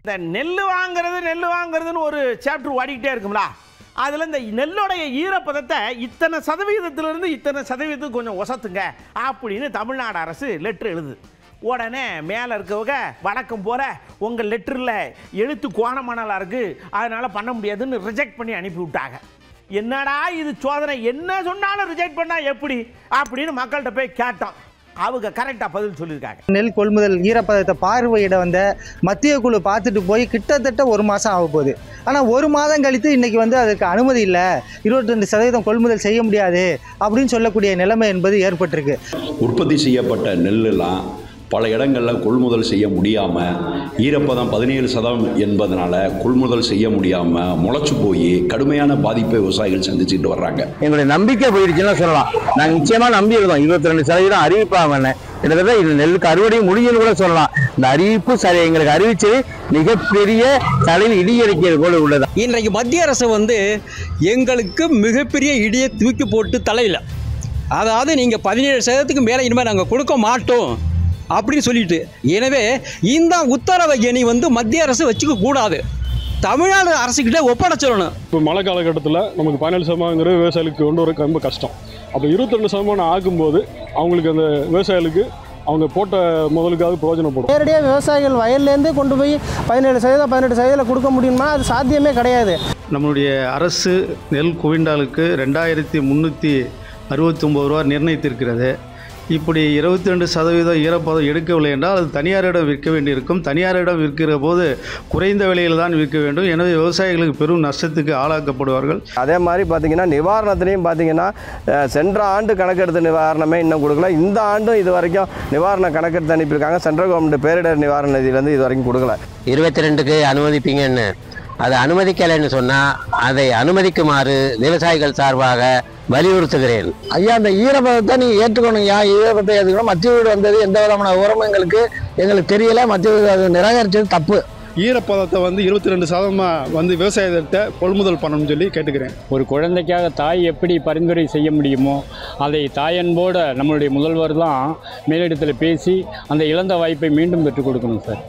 இந்த நெல் வாங்குறதுன்னு ஒரு சாப்டர் ஓடிக்கிட்டே இருக்குங்களா, அதில் இந்த நெல்லுடைய ஈரப்பதத்தை இத்தனை சதவீதத்திலிருந்து இத்தனை சதவீதத்துக்கு கொஞ்சம் ஒசத்துங்க அப்படின்னு தமிழ்நாடு அரசு லெட்ரு எழுது. உடனே மேலே இருக்கவங்க வழக்கம் போல உங்கள் லெட்டரில் எழுத்து கோணமானலாக இருக்குது, அதனால் பண்ண முடியாதுன்னு ரிஜெக்ட் பண்ணி அனுப்பி விட்டாங்க. என்னடா இது சோதனை, என்ன சொன்னாலும் ரிஜெக்ட் பண்ணால் எப்படி அப்படின்னு மக்கள்கிட்ட போய் கேட்டோம். அவங்க கரெக்டாக பதில் சொல்லியிருக்காங்க. நெல் கொள்முதல் ஈரப்பதத்தை பார்வையிட வந்த மத்திய குழு பார்த்துட்டு போய் கிட்டத்தட்ட 1 மாதம் ஆக போகுது. ஆனால் 1 மாதம் கழித்து இன்றைக்கி அதுக்கு அனுமதி இல்லை, 22% கொள்முதல் செய்ய முடியாது அப்படின்னு சொல்லக்கூடிய நிலைமை என்பது ஏற்பட்டிருக்கு. உற்பத்தி செய்யப்பட்ட நெல்லுலாம் பல இடங்களில் கொள்முதல் செய்ய முடியாமல், ஈரப்பதம் 17% என்பதனால கொள்முதல் செய்ய முடியாமல் முளைச்சு போய் கடுமையான பாதிப்பை விவசாயிகள் சந்திச்சுட்டு வர்றாங்க. எங்களுடைய நம்பிக்கை போயிடுச்சுன்னா சொல்லலாம். நாங்கள் நிச்சயமாக நம்பி இருந்தோம் 22% அறிவிப்பாங்கன்னு. கிட்டத்தட்ட இது நெல்லுக்கு அறுவடை முடியும்னு கூட சொல்லலாம். இந்த அறிவிப்பு சரி எங்களுக்கு அறிவிச்சு மிகப்பெரிய தலையில் இடி அடிக்கிறது போல உள்ளது. இன்றைக்கு மத்திய அரசு எங்களுக்கு மிகப்பெரிய இடியை தூக்கி போட்டு தலையில், அதாவது நீங்கள் 17% மேலே இனிமேல் நாங்கள் கொடுக்க மாட்டோம் அப்படின்னு சொல்லிட்டு, எனவே இந்த உத்தரவை இனி மத்திய அரசு வச்சுக்க கூடாது, தமிழ்நாடு அரசுக்கிட்ட ஒப்படைச்சிடணும். இப்போ மழை காலகட்டத்தில் நமக்கு 17% விவசாயிகளுக்கு கொண்டு வர ரொம்ப கஷ்டம். அப்போ 22% ஆகும்போது அவங்களுக்கு அந்த விவசாயிகளுக்கு அவங்க போட்ட முதலுக்காவது பிரயோஜனப்படும். நேரடியாக விவசாயிகள் வயல்லேருந்து கொண்டு போய் 17% 18% கொடுக்க முடியுமா? அது சாத்தியமே கிடையாது. நம்மளுடைய அரசு நெல் குவிண்டாலுக்கு 2369 ரூபா நிர்ணயித்திருக்கிறது. இப்படி 22% ஈரப்பதம் எடுக்கவில்லை என்றால் அது தனியாரிடம் விற்க வேண்டியிருக்கும். தனியாரிடம் விற்கிற போது குறைந்த விலையில் தான் விற்க வேண்டும். எனவே விவசாயிகளுக்கு பெரும் நஷ்டத்துக்கு ஆளாக்கப்படுவார்கள். அதே மாதிரி பார்த்தீங்கன்னா நிவாரணத்துலேயும் பார்த்தீங்கன்னா சென்ற ஆண்டு கணக்கெடுத்த நிவாரணமே இன்னும் கொடுக்கல. இந்த ஆண்டும் இது வரைக்கும் நிவாரண கணக்கெடுத்து அனுப்பியிருக்காங்க. சென்ட்ரல் கவர்மெண்ட் பேரிடர் நிவாரண நிதியிலேருந்து இது வரைக்கும் கொடுக்கல. 22க்கு அனுமதிப்பீங்கன்னு அதை அனுமதிக்கலைன்னு சொன்னால் அதை அனுமதிக்குமாறு விவசாயிகள் சார்பாக வலியுறுத்துகிறேன். ஐயா, அந்த ஈரப்பதத்தை நீங்கள் ஏற்றுக்கணும். ஈரப்பதத்தை ஏற்றுக்கணும். மத்திய வீடு வந்தது எந்த விதமான உரமும் எங்களுக்கு தெரியல. மத்திய வீடு அது நிராகரிச்சது தப்பு. ஈரப்பதத்தை 22% விவசாயத்தை கொள்முதல் பண்ணணும்னு சொல்லி கேட்டுக்கிறேன். ஒரு குழந்தைக்காக தாய் எப்படி பரிந்துரை செய்ய முடியுமோ அதை தாயன்போட நம்மளுடைய முதல்வர் தான் மேலிடத்தில் பேசி அந்த இழந்த வாய்ப்பை மீண்டும் பெற்றுக் கொடுக்கணும் சார்.